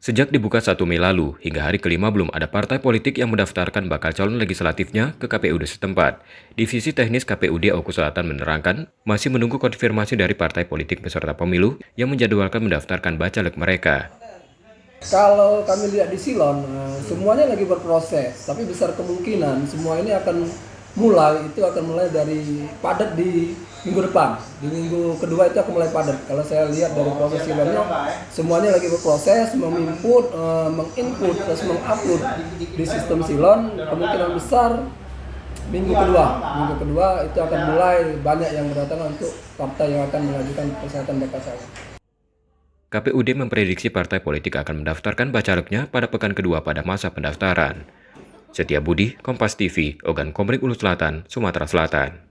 Sejak dibuka 1 Mei lalu, hingga hari kelima belum ada partai politik yang mendaftarkan bakal calon legislatifnya ke KPUD setempat. Divisi Teknis KPUD Oku Selatan menerangkan, masih menunggu konfirmasi dari partai politik peserta pemilu yang menjadwalkan mendaftarkan bacalek mereka. Kalau kami lihat di Silon, semuanya lagi berproses, tapi besar kemungkinan semua ini akan mulai dari padat di minggu depan. Di minggu kedua itu akan mulai padat. Kalau saya lihat dari proses Silonnya, semuanya lagi berproses, menginput, terus mengupload di sistem Silon. Kemungkinan besar minggu kedua itu akan mulai banyak yang berdatangan untuk partai yang akan mengajukan persyaratan bakal calon. KPUD memprediksi partai politik akan mendaftarkan bacaleknya pada pekan kedua pada masa pendaftaran. Setia Budi, Kompas TV, Ogan Komering Ulu Selatan, Sumatera Selatan.